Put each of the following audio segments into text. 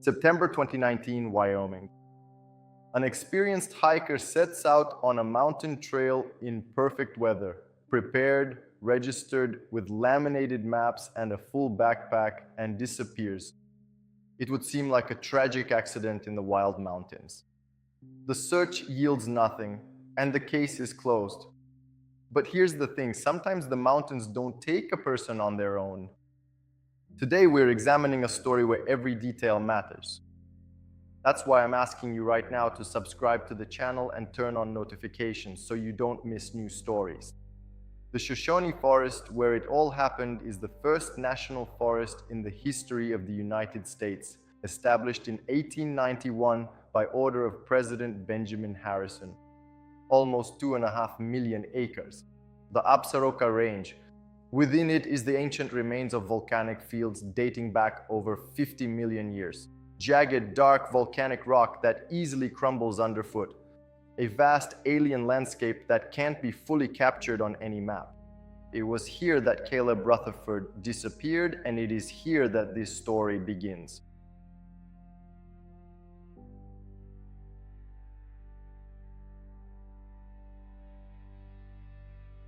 September 2019, Wyoming. An experienced hiker sets out on a mountain trail in perfect weather, prepared, registered with laminated maps and a full backpack, and disappears. It would seem like a tragic accident in the wild mountains. The search yields nothing, and the case is closed. But here's the thing, sometimes the mountains don't take a person on their own. Today we're examining a story where every detail matters. That's why I'm asking you right now to subscribe to the channel and turn on notifications so you don't miss new stories. The Shoshone Forest, where it all happened, is the first national forest in the history of the United States, established in 1891 by order of President Benjamin Harrison. Almost 2.5 million acres. The Absaroka Range. Within it is the ancient remains of volcanic fields dating back over 50 million years. Jagged, dark volcanic rock that easily crumbles underfoot. A vast alien landscape that can't be fully captured on any map. It was here that Caleb Rutherford disappeared, and it is here that this story begins.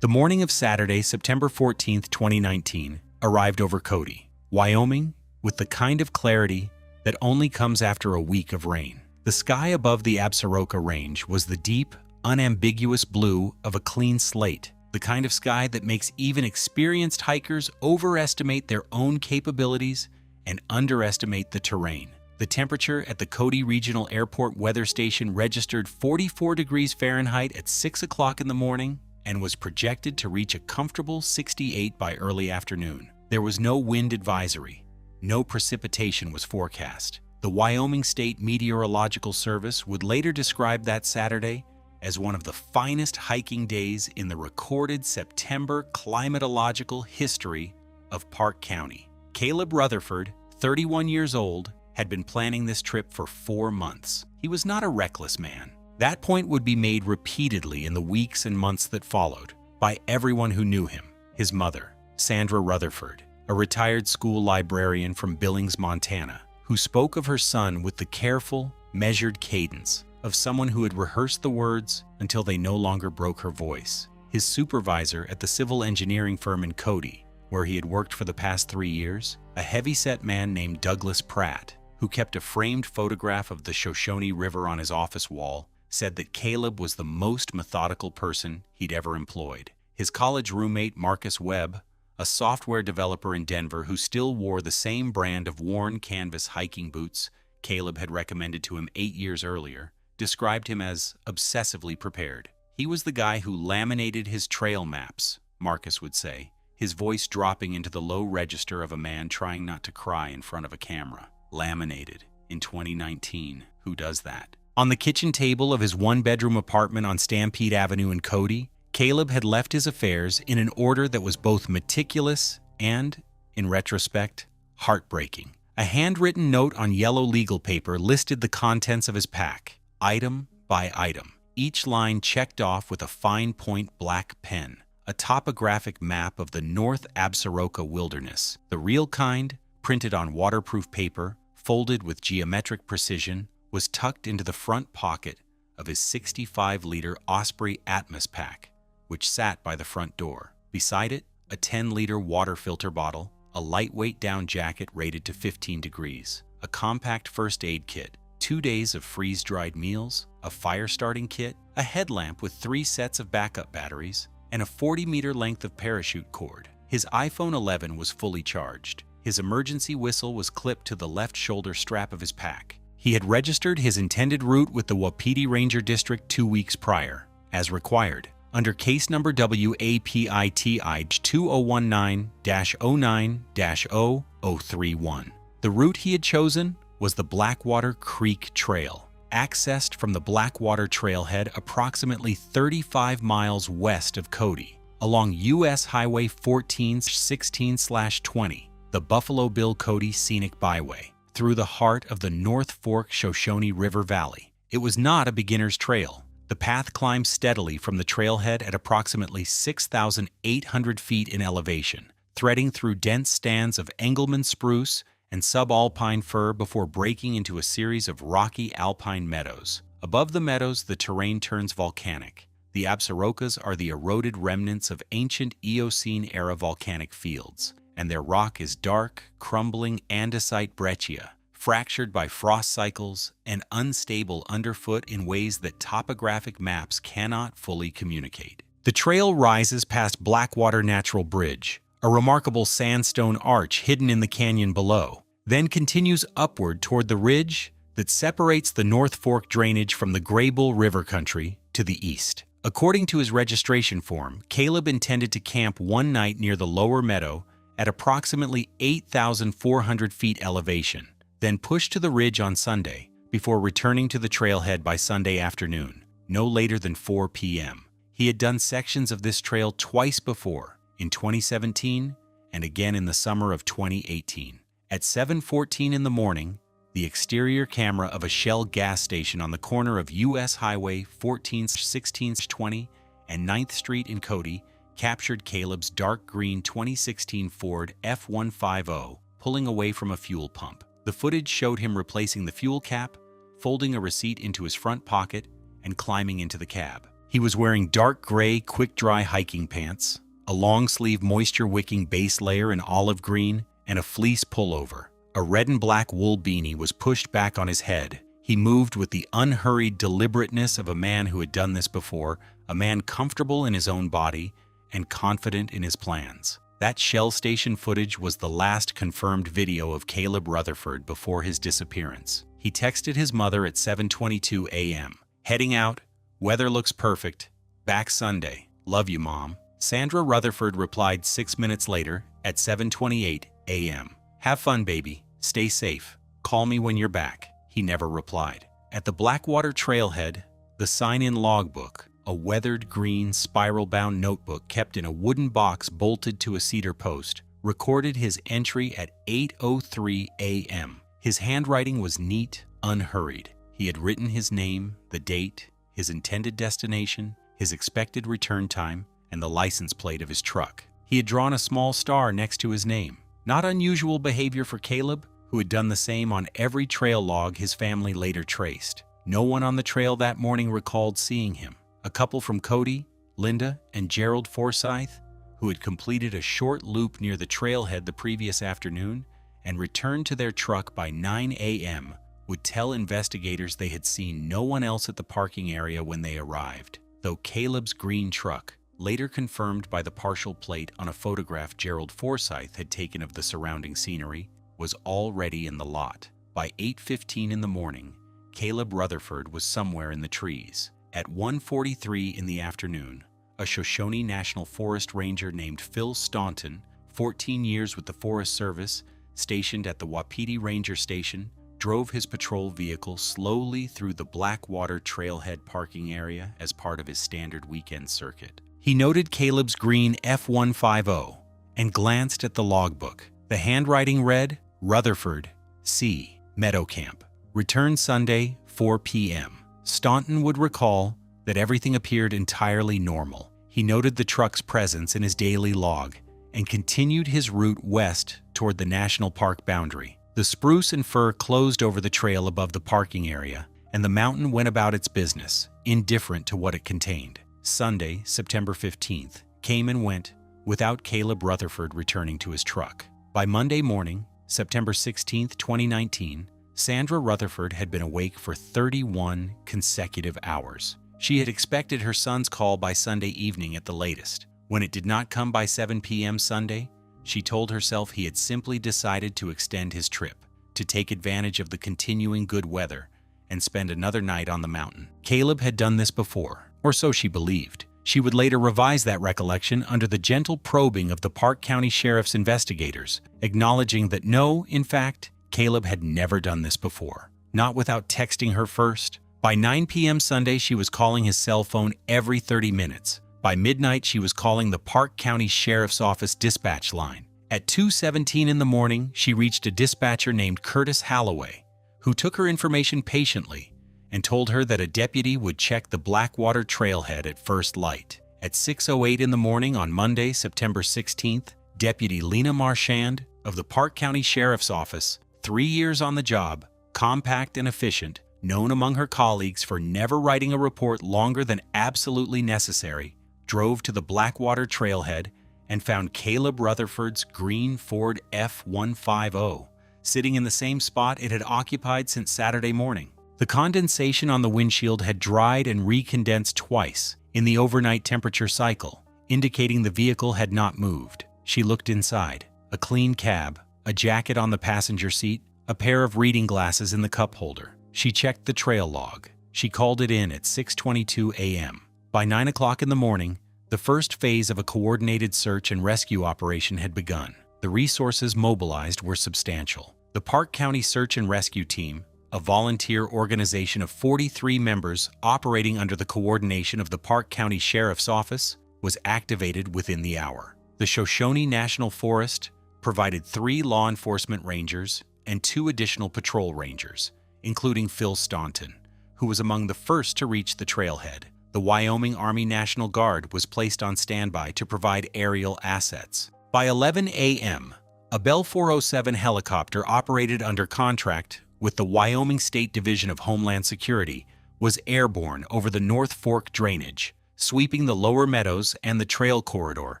The morning of Saturday, September 14, 2019, arrived over Cody, Wyoming, with the kind of clarity that only comes after a week of rain. The sky above the Absaroka Range was the deep, unambiguous blue of a clean slate, the kind of sky that makes even experienced hikers overestimate their own capabilities and underestimate the terrain. The temperature at the Cody Regional Airport weather station registered 44 degrees Fahrenheit at 6 o'clock in the morning and was projected to reach a comfortable 68 by early afternoon. There was no wind advisory. No precipitation was forecast. The Wyoming State Meteorological Service would later describe that Saturday as one of the finest hiking days in the recorded September climatological history of Park County. Caleb Rutherford, 31 years old, had been planning this trip for 4 months. He was not a reckless man. That point would be made repeatedly in the weeks and months that followed by everyone who knew him. His mother, Sandra Rutherford, a retired school librarian from Billings, Montana, who spoke of her son with the careful, measured cadence of someone who had rehearsed the words until they no longer broke her voice. His supervisor at the civil engineering firm in Cody, where he had worked for the past 3 years, a heavy-set man named Douglas Pratt, who kept a framed photograph of the Shoshone River on his office wall, said that Caleb was the most methodical person he'd ever employed. His college roommate, Marcus Webb, a software developer in Denver who still wore the same brand of worn canvas hiking boots Caleb had recommended to him 8 years earlier, described him as obsessively prepared. He was the guy who laminated his trail maps, Marcus would say, his voice dropping into the low register of a man trying not to cry in front of a camera. Laminated. In 2019, who does that? On the kitchen table of his one-bedroom apartment on Stampede Avenue in Cody, Caleb had left his affairs in an order that was both meticulous and, in retrospect, heartbreaking. A handwritten note on yellow legal paper listed the contents of his pack, item by item, each line checked off with a fine-point black pen. A topographic map of the North Absaroka Wilderness, the real kind, printed on waterproof paper, folded with geometric precision, was tucked into the front pocket of his 65-liter Osprey Atmos pack, which sat by the front door. Beside it, a 10-liter water filter bottle, a lightweight down jacket rated to 15 degrees, a compact first aid kit, 2 days of freeze-dried meals, a fire-starting kit, a headlamp with 3 sets of backup batteries, and a 40-meter length of parachute cord. His iPhone 11 was fully charged. His emergency whistle was clipped to the left shoulder strap of his pack. He had registered his intended route with the Wapiti Ranger District 2 weeks prior, as required, under case number WAPITI 2019-09-0031. The route he had chosen was the Blackwater Creek Trail, accessed from the Blackwater Trailhead approximately 35 miles west of Cody, along U.S. Highway 1416/20, the Buffalo Bill Cody Scenic Byway, through the heart of the North Fork Shoshone River Valley. It was not a beginner's trail. The path climbed steadily from the trailhead at approximately 6,800 feet in elevation, threading through dense stands of Engelmann spruce and subalpine fir before breaking into a series of rocky alpine meadows. Above the meadows, the terrain turns volcanic. The Absarokas are the eroded remnants of ancient Eocene-era volcanic fields, and their rock is dark, crumbling andesite breccia, fractured by frost cycles and unstable underfoot in ways that topographic maps cannot fully communicate. The trail rises past Blackwater Natural Bridge, a remarkable sandstone arch hidden in the canyon below, then continues upward toward the ridge that separates the North Fork drainage from the Graybull River country to the east. According to his registration form, Caleb intended to camp one night near the lower meadow at approximately 8,400 feet elevation, then push to the ridge on Sunday before returning to the trailhead by Sunday afternoon, no later than 4 p.m. He had done sections of this trail twice before, in 2017 and again in the summer of 2018. At 7:14 in the morning, the exterior camera of a Shell gas station on the corner of U.S. Highway 14th, 16th, 20 and 9th Street in Cody captured Caleb's dark green 2016 Ford F-150 pulling away from a fuel pump. The footage showed him replacing the fuel cap, folding a receipt into his front pocket, and climbing into the cab. He was wearing dark gray, quick-dry hiking pants, a long-sleeve moisture-wicking base layer in olive green, and a fleece pullover. A red and black wool beanie was pushed back on his head. He moved with the unhurried deliberateness of a man who had done this before, a man comfortable in his own body and confident in his plans. That Shell station footage was the last confirmed video of Caleb Rutherford before his disappearance. He texted his mother at 7:22 a.m. "Heading out. Weather looks perfect. Back Sunday. Love you, Mom." Sandra Rutherford replied 6 minutes later at 7:28 a.m. "Have fun, baby. Stay safe. Call me when you're back." He never replied. At the Blackwater trailhead, the sign-in logbook, a weathered green spiral-bound notebook kept in a wooden box bolted to a cedar post, recorded his entry at 8:03 a.m. His handwriting was neat, unhurried. He had written his name, the date, his intended destination, his expected return time, and the license plate of his truck. He had drawn a small star next to his name. Not unusual behavior for Caleb, who had done the same on every trail log his family later traced. No one on the trail that morning recalled seeing him. A couple from Cody, Linda, and Gerald Forsyth, who had completed a short loop near the trailhead the previous afternoon and returned to their truck by 9 a.m., would tell investigators they had seen no one else at the parking area when they arrived, though Caleb's green truck, later confirmed by the partial plate on a photograph Gerald Forsyth had taken of the surrounding scenery, was already in the lot. By 8:15 in the morning, Caleb Rutherford was somewhere in the trees. At 1:43 in the afternoon, a Shoshone National Forest ranger named Phil Staunton, 14 years with the Forest Service, stationed at the Wapiti Ranger Station, drove his patrol vehicle slowly through the Blackwater trailhead parking area as part of his standard weekend circuit. He noted Caleb's green F-150 and glanced at the logbook. The handwriting read, "Rutherford, C. Meadow Camp. Return Sunday, 4 p.m. Staunton would recall that everything appeared entirely normal. He noted the truck's presence in his daily log and continued his route west toward the national park boundary. The spruce and fir closed over the trail above the parking area, and the mountain went about its business, indifferent to what it contained. Sunday, September 15th, came and went without Caleb Rutherford returning to his truck. By Monday morning, September 16th, 2019, Sandra Rutherford had been awake for 31 consecutive hours. She had expected her son's call by Sunday evening at the latest. When it did not come by 7 p.m. Sunday, she told herself he had simply decided to extend his trip, to take advantage of the continuing good weather, and spend another night on the mountain. Caleb had done this before, or so she believed. She would later revise that recollection under the gentle probing of the Park County Sheriff's investigators, acknowledging that no, in fact, Caleb had never done this before, not without texting her first. By 9 p.m. Sunday, she was calling his cell phone every 30 minutes. By midnight, she was calling the Park County Sheriff's Office dispatch line. At 2:17 in the morning, she reached a dispatcher named Curtis Halloway, who took her information patiently and told her that a deputy would check the Blackwater trailhead at first light. At 6:08 in the morning on Monday, September 16th, Deputy Lena Marchand of the Park County Sheriff's Office, 3 years on the job, compact and efficient, known among her colleagues for never writing a report longer than absolutely necessary, drove to the Blackwater trailhead and found Caleb Rutherford's green Ford F-150 sitting in the same spot it had occupied since Saturday morning. The condensation on the windshield had dried and recondensed twice in the overnight temperature cycle, indicating the vehicle had not moved. She looked inside. A clean cab, a jacket on the passenger seat, a pair of reading glasses in the cup holder. She checked the trail log. She called it in at 6:22 a.m. By 9 o'clock in the morning, the first phase of a coordinated search and rescue operation had begun. The resources mobilized were substantial. The Park County Search and Rescue Team, a volunteer organization of 43 members operating under the coordination of the Park County Sheriff's Office, was activated within the hour. The Shoshone National Forest provided 3 law enforcement rangers and 2 additional patrol rangers, including Phil Staunton, who was among the first to reach the trailhead. The Wyoming Army National Guard was placed on standby to provide aerial assets. By 11 a.m., a Bell 407 helicopter operated under contract with the Wyoming State Division of Homeland Security was airborne over the North Fork drainage, sweeping the lower meadows and the trail corridor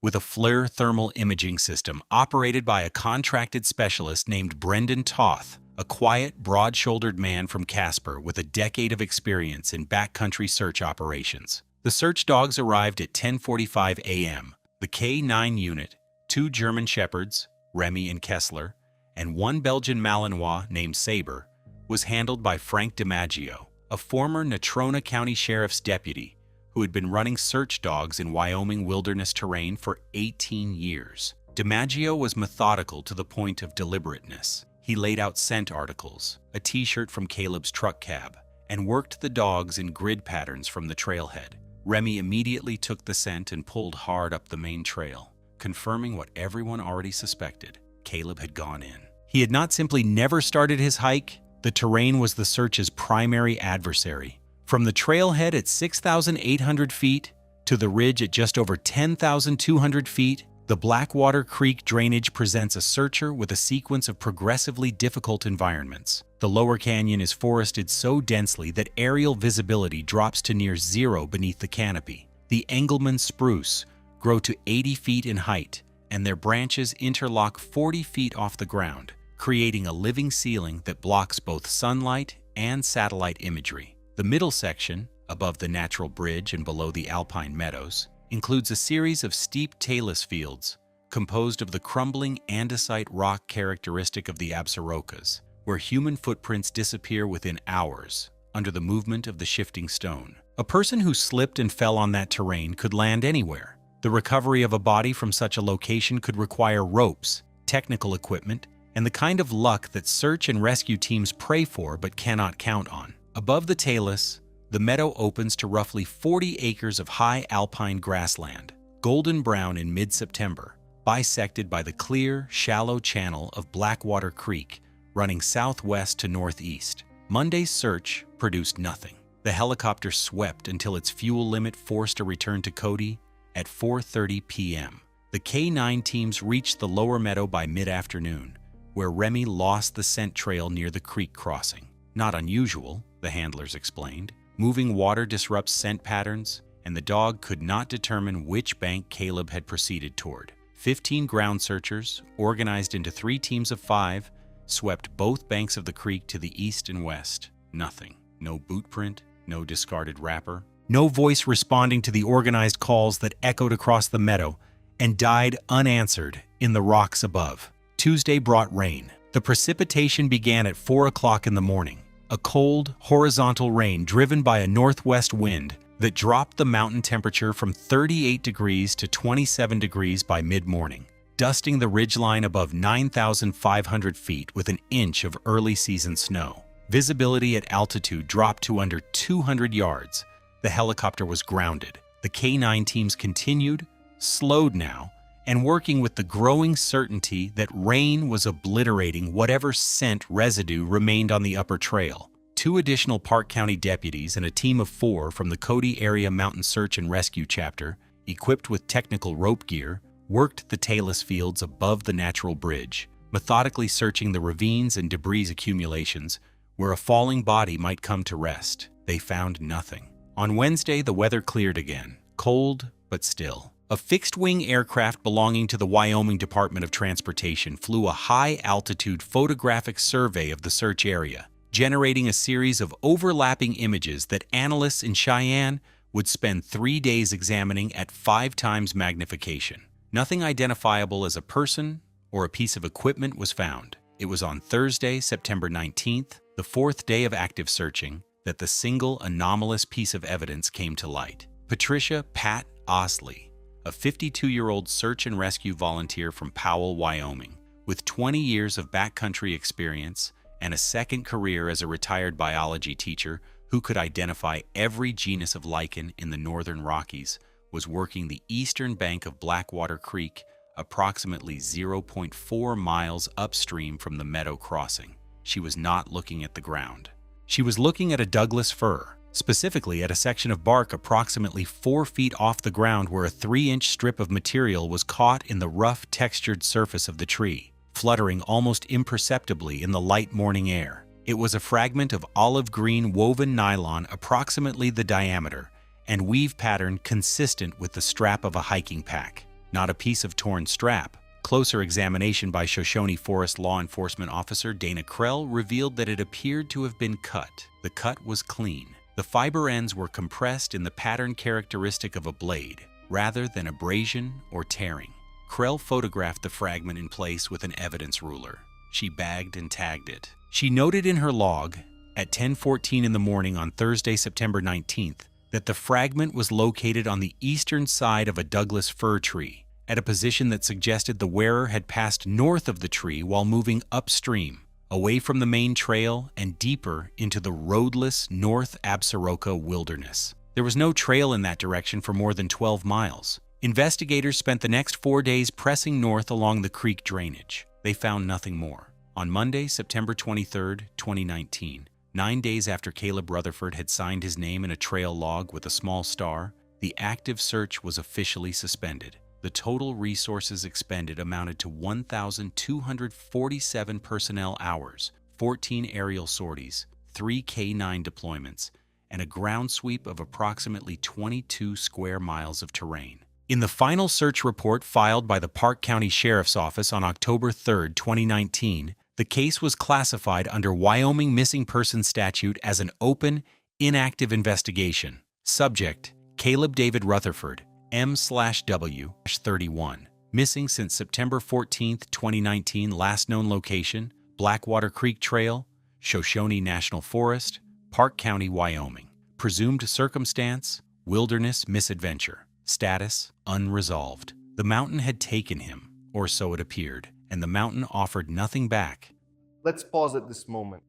with a FLIR thermal imaging system operated by a contracted specialist named Brendan Toth, a quiet, broad-shouldered man from Casper with a decade of experience in backcountry search operations. The search dogs arrived at 10:45 a.m. The K9 unit, 2 German Shepherds, Remy and Kessler, and 1 Belgian Malinois named Sabre, was handled by Frank DiMaggio, a former Natrona County Sheriff's deputy who had been running search dogs in Wyoming wilderness terrain for 18 years. DiMaggio was methodical to the point of deliberateness. He laid out scent articles, a t-shirt from Caleb's truck cab, and worked the dogs in grid patterns from the trailhead. Remy immediately took the scent and pulled hard up the main trail, confirming what everyone already suspected. Caleb had gone in. He had not simply never started his hike. The terrain was the search's primary adversary. From the trailhead at 6,800 feet to the ridge at just over 10,200 feet, the Blackwater Creek drainage presents a searcher with a sequence of progressively difficult environments. The lower canyon is forested so densely that aerial visibility drops to near zero beneath the canopy. The Engelmann spruce grow to 80 feet in height, and their branches interlock 40 feet off the ground, creating a living ceiling that blocks both sunlight and satellite imagery. The middle section, above the natural bridge and below the alpine meadows, includes a series of steep talus fields composed of the crumbling andesite rock characteristic of the Absarokas, where human footprints disappear within hours under the movement of the shifting stone. A person who slipped and fell on that terrain could land anywhere. The recovery of a body from such a location could require ropes, technical equipment, and the kind of luck that search and rescue teams pray for but cannot count on. Above the talus, the meadow opens to roughly 40 acres of high alpine grassland, golden brown in mid-September, bisected by the clear, shallow channel of Blackwater Creek running southwest to northeast. Monday's search produced nothing. The helicopter swept until its fuel limit forced a return to Cody at 4:30 p.m. The K9 teams reached the lower meadow by mid-afternoon, where Remy lost the scent trail near the creek crossing. Not unusual, the handlers explained. Moving water disrupts scent patterns, and the dog could not determine which bank Caleb had proceeded toward. 15 ground searchers, organized into 3 teams of 5, swept both banks of the creek to the east and west. Nothing. No boot print, no discarded wrapper, no voice responding to the organized calls that echoed across the meadow and died unanswered in the rocks above. Tuesday brought rain. The precipitation began at 4 o'clock in the morning. A cold, horizontal rain driven by a northwest wind that dropped the mountain temperature from 38 degrees to 27 degrees by mid-morning, dusting the ridgeline above 9,500 feet with an inch of early-season snow. Visibility at altitude dropped to under 200 yards. The helicopter was grounded. The K9 teams continued, slowed now, and working with the growing certainty that rain was obliterating whatever scent residue remained on the upper trail. 2 additional Park County deputies and a team of 4 from the Cody Area Mountain Search and Rescue Chapter, equipped with technical rope gear, worked the talus fields above the natural bridge, methodically searching the ravines and debris accumulations where a falling body might come to rest. They found nothing. On Wednesday, the weather cleared again, cold but still. A fixed-wing aircraft belonging to the Wyoming Department of Transportation flew a high-altitude photographic survey of the search area, generating a series of overlapping images that analysts in Cheyenne would spend 3 days examining at 5 times magnification. Nothing identifiable as a person or a piece of equipment was found. It was on Thursday, September 19th, the 4th day of active searching, that the single anomalous piece of evidence came to light. Patricia "Pat" Osley, a 52-year-old search and rescue volunteer from Powell, Wyoming, with 20 years of backcountry experience and a second career as a retired biology teacher who could identify every genus of lichen in the northern Rockies, was working the eastern bank of Blackwater Creek, approximately 0.4 miles upstream from the meadow crossing. She was not looking at the ground. She was looking at a Douglas fir, specifically at a section of bark approximately 4 feet off the ground where a 3-inch strip of material was caught in the rough, textured surface of the tree, fluttering almost imperceptibly in the light morning air. It was a fragment of olive green woven nylon approximately the diameter and weave pattern consistent with the strap of a hiking pack. Not a piece of torn strap. Closer examination by Shoshone Forest Law Enforcement Officer Dana Krell revealed that it appeared to have been cut. The cut was clean. The fiber ends were compressed in the pattern characteristic of a blade, rather than abrasion or tearing. Krell photographed the fragment in place with an evidence ruler. She bagged and tagged it. She noted in her log, at 10:14 in the morning on Thursday, September 19th, that the fragment was located on the eastern side of a Douglas fir tree, at a position that suggested the wearer had passed north of the tree while moving upstream, away from the main trail and deeper into the roadless North Absaroka wilderness. There was no trail in that direction for more than 12 miles. Investigators spent the next 4 days pressing north along the creek drainage. They found nothing more. On Monday, September 23, 2019, 9 days after Caleb Rutherford had signed his name in a trail log with a small star, the active search was officially suspended. The total resources expended amounted to 1,247 personnel hours, 14 aerial sorties, 3 K-9 deployments, and a ground sweep of approximately 22 square miles of terrain. In the final search report filed by the Park County Sheriff's Office on October 3, 2019, the case was classified under Wyoming Missing Persons Statute as an open, inactive investigation. Subject: Caleb David Rutherford, M/W-31. Missing since September 14, 2019. Last known location: Blackwater Creek Trail, Shoshone National Forest, Park County, Wyoming. Presumed circumstance: wilderness misadventure. Status: unresolved. The mountain had taken him, or so it appeared, and the mountain offered nothing back. Let's pause at this moment.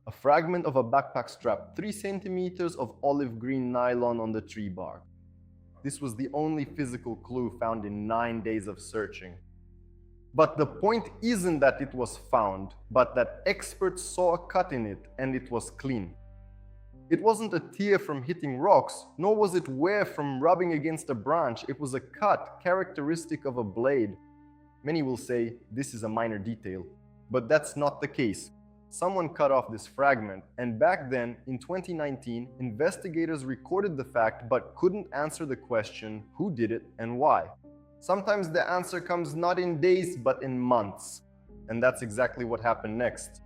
A fragment of a backpack strap, 3 centimeters of olive green nylon on the tree bark. This was the only physical clue found in 9 days of searching. But the point isn't that it was found, but that experts saw a cut in it and it was clean. It wasn't a tear from hitting rocks, nor was it wear from rubbing against a branch. It was a cut characteristic of a blade. Many will say this is a minor detail, but that's not the case. Someone cut off this fragment, and back then, in 2019, investigators recorded the fact but couldn't answer the question, who did it and why? Sometimes the answer comes not in days but in months, and that's exactly what happened next.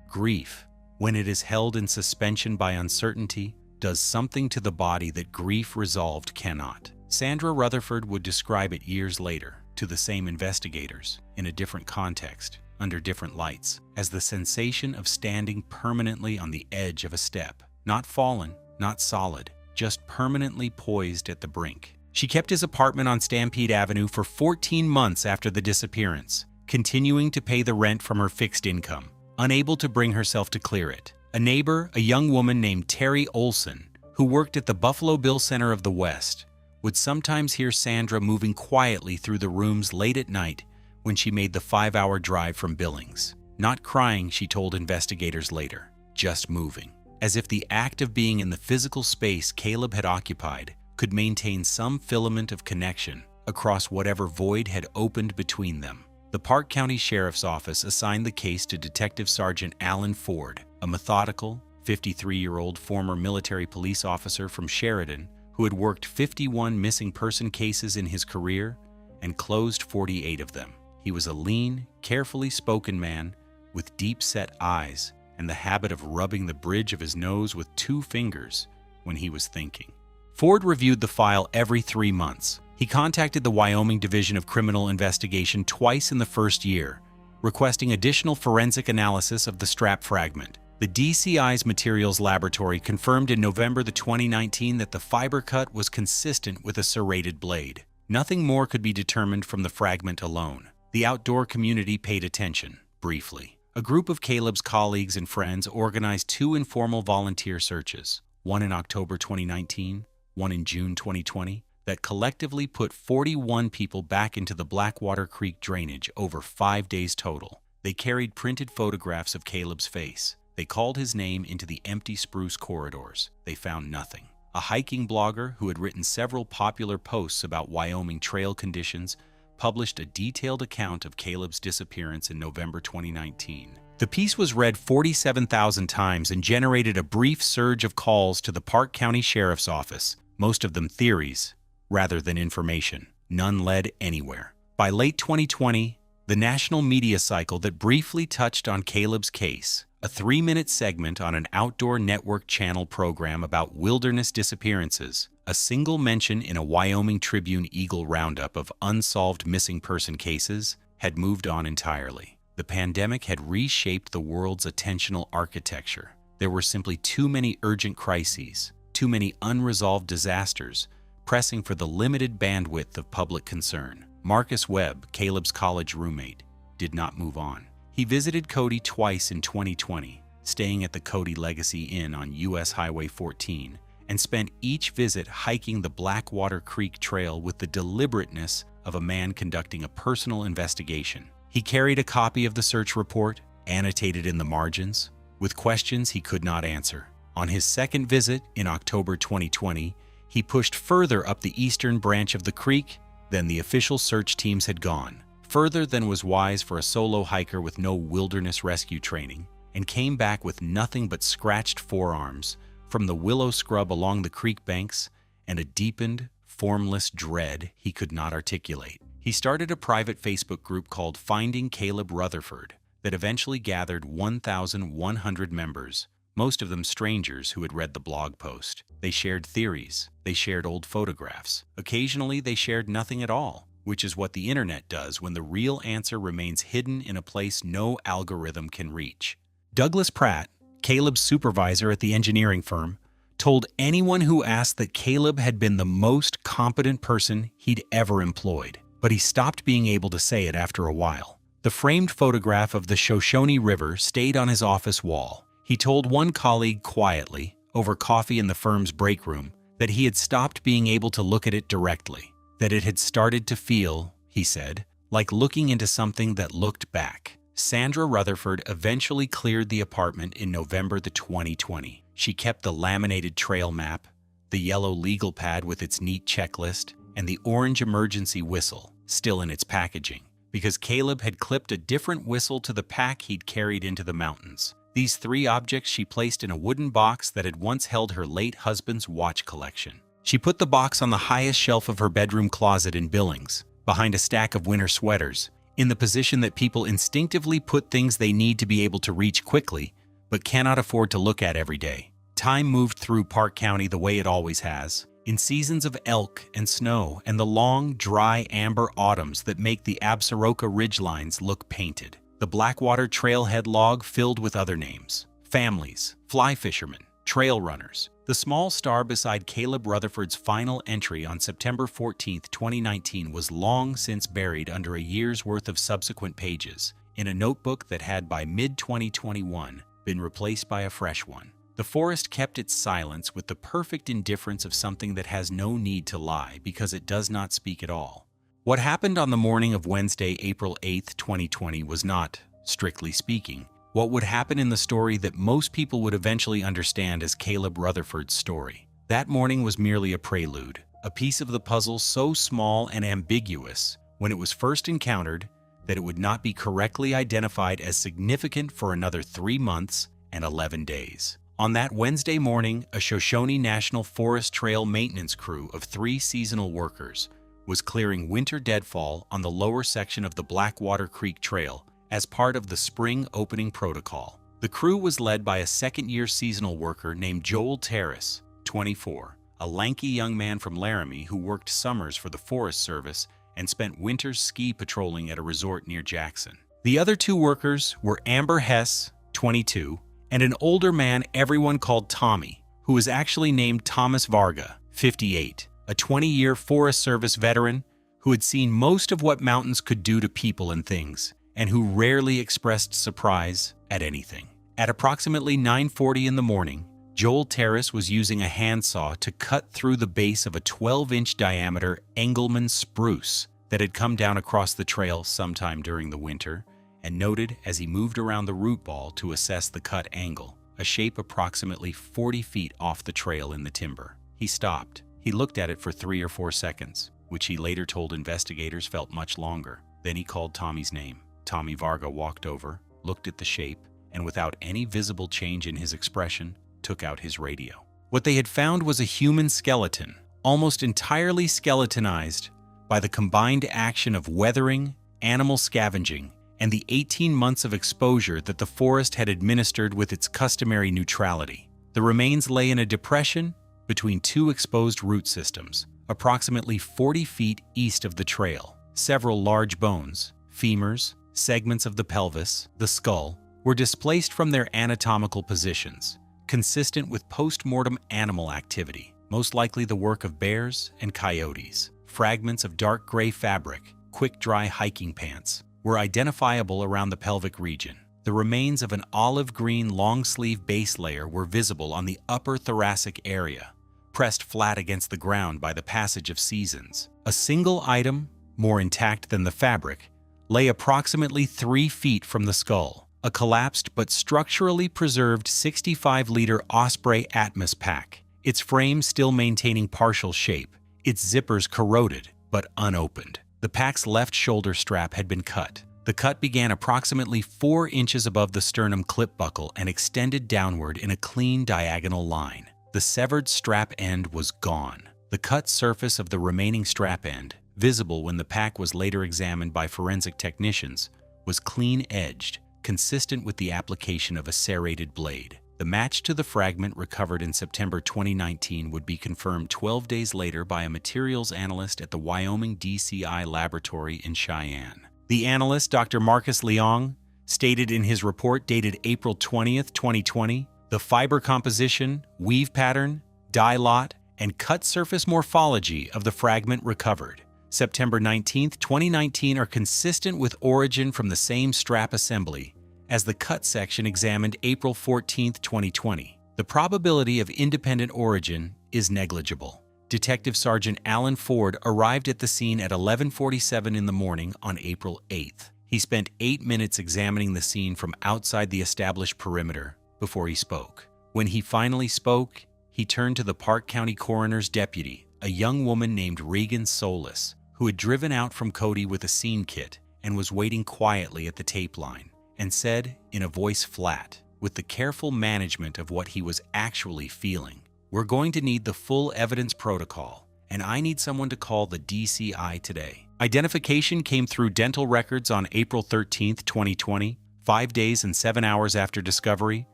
Grief, when it is held in suspension by uncertainty, does something to the body that grief resolved cannot. Sandra Rutherford would describe it years later to the same investigators, in a different context, under different lights, as the sensation of standing permanently on the edge of a step, not fallen, not solid, just permanently poised at the brink. She kept his apartment on Stampede Avenue for 14 months after the disappearance, continuing to pay the rent from her fixed income, unable to bring herself to clear it. A neighbor, a young woman named Terry Olson, who worked at the Buffalo Bill Center of the West, would sometimes hear Sandra moving quietly through the rooms late at night when she made the 5-hour drive from Billings. Not crying, she told investigators later, just moving. As if the act of being in the physical space Caleb had occupied could maintain some filament of connection, across whatever void had opened between them. The Park County Sheriff's Office assigned the case to Detective Sergeant Alan Ford, a methodical, 53-year-old former military police officer from Sheridan who had worked 51 missing person cases in his career and closed 48 of them. He was a lean, carefully spoken man with deep-set eyes and the habit of rubbing the bridge of his nose with 2 fingers when he was thinking. Ford reviewed the file every 3 months. He contacted the Wyoming Division of Criminal Investigation twice in the first year, requesting additional forensic analysis of the strap fragment. The DCI's materials laboratory confirmed in November 2019 that the fiber cut was consistent with a serrated blade. Nothing more could be determined from the fragment alone. The outdoor community paid attention, briefly. A group of Caleb's colleagues and friends organized 2 informal volunteer searches, one in October 2019, one in June 2020, that collectively put 41 people back into the Blackwater Creek drainage over 5 days total. They carried printed photographs of Caleb's face. They called his name into the empty spruce corridors. They found nothing. A hiking blogger who had written several popular posts about Wyoming trail conditions published a detailed account of Caleb's disappearance in November 2019. The piece was read 47,000 times and generated a brief surge of calls to the Park County Sheriff's Office, most of them theories rather than information. None led anywhere. By late 2020, the national media cycle that briefly touched on Caleb's case, a 3-minute segment on an outdoor network channel program about wilderness disappearances, a single mention in a Wyoming Tribune Eagle roundup of unsolved missing person cases, had moved on entirely. The pandemic had reshaped the world's attentional architecture. There were simply too many urgent crises, too many unresolved disasters, pressing for the limited bandwidth of public concern. Marcus Webb, Caleb's college roommate, did not move on. He visited Cody twice in 2020, staying at the Cody Legacy Inn on US Highway 14, and spent each visit hiking the Blackwater Creek Trail with the deliberateness of a man conducting a personal investigation. He carried a copy of the search report, annotated in the margins, with questions he could not answer. On his second visit in October 2020, he pushed further up the eastern branch of the creek than the official search teams had gone, further than was wise for a solo hiker with no wilderness rescue training, and came back with nothing but scratched forearms from the willow scrub along the creek banks and a deepened, formless dread he could not articulate. He started a private Facebook group called Finding Caleb Rutherford that eventually gathered 1,100 members, most of them strangers who had read the blog post. They shared theories. They shared old photographs. Occasionally, they shared nothing at all, which is what the internet does when the real answer remains hidden in a place no algorithm can reach. Douglas Pratt, Caleb's supervisor at the engineering firm, told anyone who asked that Caleb had been the most competent person he'd ever employed, but he stopped being able to say it after a while. The framed photograph of the Shoshone River stayed on his office wall. He told one colleague quietly, over coffee in the firm's break room, that he had stopped being able to look at it directly, that it had started to feel, he said, like looking into something that looked back. Sandra Rutherford eventually cleared the apartment in November 2020. She kept the laminated trail map, the yellow legal pad with its neat checklist, and the orange emergency whistle still in its packaging, because Caleb had clipped a different whistle to the pack he'd carried into the mountains. These 3 objects she placed in a wooden box that had once held her late husband's watch collection. She put the box on the highest shelf of her bedroom closet in Billings, behind a stack of winter sweaters, in the position that people instinctively put things they need to be able to reach quickly, but cannot afford to look at every day. Time moved through Park County the way it always has, in seasons of elk and snow and the long, dry, amber autumns that make the Absaroka ridgelines look painted. The Blackwater trailhead log filled with other names: families, fly fishermen, trail runners. The small star beside Caleb Rutherford's final entry on September 14, 2019 was long since buried under a year's worth of subsequent pages, in a notebook that had by mid-2021 been replaced by a fresh one. The forest kept its silence with the perfect indifference of something that has no need to lie because it does not speak at all. What happened on the morning of Wednesday, April 8, 2020 was not, strictly speaking, what would happen in the story that most people would eventually understand as Caleb Rutherford's story. That morning was merely a prelude, a piece of the puzzle so small and ambiguous when it was first encountered that it would not be correctly identified as significant for another 3 months and 11 days. On that Wednesday morning, a Shoshone National Forest Trail maintenance crew of 3 seasonal workers was clearing winter deadfall on the lower section of the Blackwater Creek Trail as part of the spring opening protocol. The crew was led by a second-year seasonal worker named Joel Terrace, 24, a lanky young man from Laramie who worked summers for the Forest Service and spent winters ski patrolling at a resort near Jackson. The other 2 workers were Amber Hess, 22, and an older man everyone called Tommy, who was actually named Thomas Varga, 58, a 20-year Forest Service veteran who had seen most of what mountains could do to people and things, and who rarely expressed surprise at anything. At approximately 9:40 in the morning, Joel Terrace was using a handsaw to cut through the base of a 12-inch diameter Engelmann spruce that had come down across the trail sometime during the winter, and noted as he moved around the root ball to assess the cut angle, a shape approximately 40 feet off the trail in the timber. He stopped. He looked at it for 3 or 4 seconds, which he later told investigators felt much longer. Then he called Tommy's name. Tommy Varga walked over, looked at the shape, and without any visible change in his expression, took out his radio. What they had found was a human skeleton, almost entirely skeletonized by the combined action of weathering, animal scavenging, and the 18 months of exposure that the forest had administered with its customary neutrality. The remains lay in a depression between 2 exposed root systems, approximately 40 feet east of the trail. Several large bones, femurs, segments of the pelvis, the skull, were displaced from their anatomical positions, consistent with post-mortem animal activity, most likely the work of bears and coyotes. Fragments of dark gray fabric, quick-dry hiking pants, were identifiable around the pelvic region. The remains of an olive-green long-sleeve base layer were visible on the upper thoracic area, pressed flat against the ground by the passage of seasons. A single item, more intact than the fabric, lay approximately 3 feet from the skull, a collapsed but structurally preserved 65-liter Osprey Atmos pack, its frame still maintaining partial shape, its zippers corroded but unopened. The pack's left shoulder strap had been cut. The cut began approximately 4 inches above the sternum clip buckle and extended downward in a clean diagonal line. The severed strap end was gone. The cut surface of the remaining strap end, visible when the pack was later examined by forensic technicians, was clean-edged, consistent with the application of a serrated blade. The match to the fragment recovered in September 2019 would be confirmed 12 days later by a materials analyst at the Wyoming DCI laboratory in Cheyenne. The analyst, Dr. Marcus Leong, stated in his report dated April 20, 2020, the fiber composition, weave pattern, dye lot, and cut surface morphology of the fragment recovered September 19, 2019 are consistent with origin from the same strap assembly as the cut section examined April 14, 2020. The probability of independent origin is negligible. Detective Sergeant Alan Ford arrived at the scene at 11:47 in the morning on April 8th. He spent 8 minutes examining the scene from outside the established perimeter before he spoke. When he finally spoke, he turned to the Park County Coroner's deputy, a young woman named Regan Solis, who had driven out from Cody with a scene kit and was waiting quietly at the tape line, and said, in a voice flat, with the careful management of what he was actually feeling, "We're going to need the full evidence protocol, and I need someone to call the DCI today." Identification came through dental records on April 13, 2020, 5 days and 7 hours after discovery,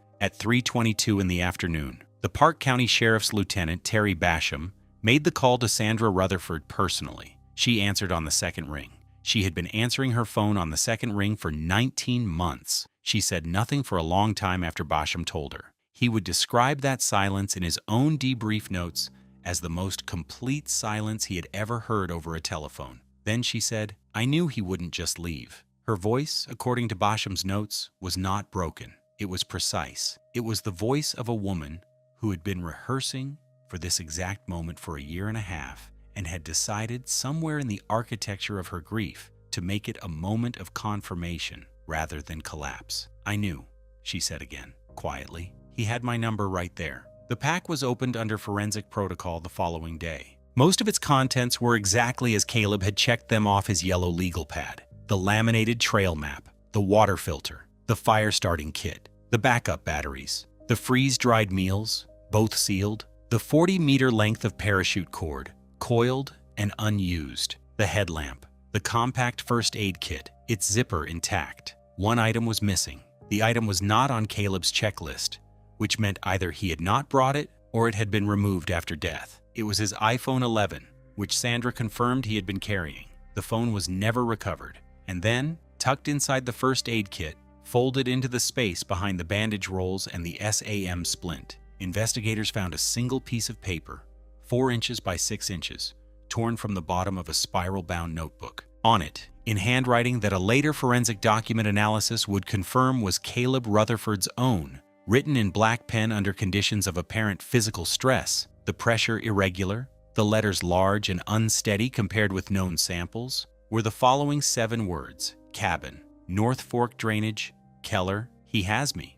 at 3:22 in the afternoon. The Park County Sheriff's Lieutenant, Terry Basham, made the call to Sandra Rutherford personally. She answered on the second ring. She had been answering her phone on the second ring for 19 months. She said nothing for a long time after Basham told her. He would describe that silence in his own debrief notes as the most complete silence he had ever heard over a telephone. Then she said, "I knew he wouldn't just leave." Her voice, according to Basham's notes, was not broken. It was precise. It was the voice of a woman who had been rehearsing for this exact moment for a year and a half and had decided somewhere in the architecture of her grief to make it a moment of confirmation rather than collapse. "I knew," she said again, quietly. "He had my number right there." The pack was opened under forensic protocol the following day. Most of its contents were exactly as Caleb had checked them off his yellow legal pad. The laminated trail map, the water filter, the fire starting kit, the backup batteries, the freeze-dried meals, both sealed, the 40-meter length of parachute cord, coiled and unused, the headlamp, the compact first aid kit, its zipper intact. One item was missing. The item was not on Caleb's checklist, which meant either he had not brought it or it had been removed after death. It was his iPhone 11, which Sandra confirmed he had been carrying. The phone was never recovered. And then, tucked inside the first aid kit, folded into the space behind the bandage rolls and the SAM splint, investigators found a single piece of paper, 4 inches by 6 inches, torn from the bottom of a spiral-bound notebook. On it, in handwriting that a later forensic document analysis would confirm was Caleb Rutherford's own, written in black pen under conditions of apparent physical stress, the pressure irregular, the letters large and unsteady compared with known samples, were the following 7 words: cabin, North Fork drainage, Keller, he has me.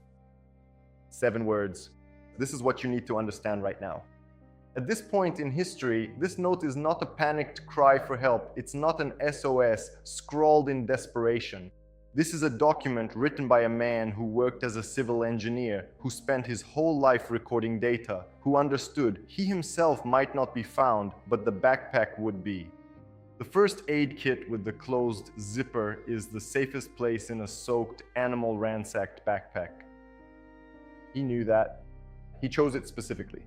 7 words. This is what you need to understand right now. At this point in history, this note is not a panicked cry for help. It's not an SOS scrawled in desperation. This is a document written by a man who worked as a civil engineer, who spent his whole life recording data, who understood he himself might not be found, but the backpack would be. The first aid kit with the closed zipper is the safest place in a soaked, animal-ransacked backpack. He knew that. He chose it specifically.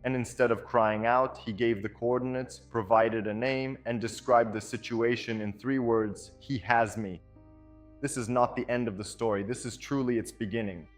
And instead of crying out, he gave the coordinates, provided a name, and described the situation in 3 words: he has me. This is not the end of the story. This is truly its beginning.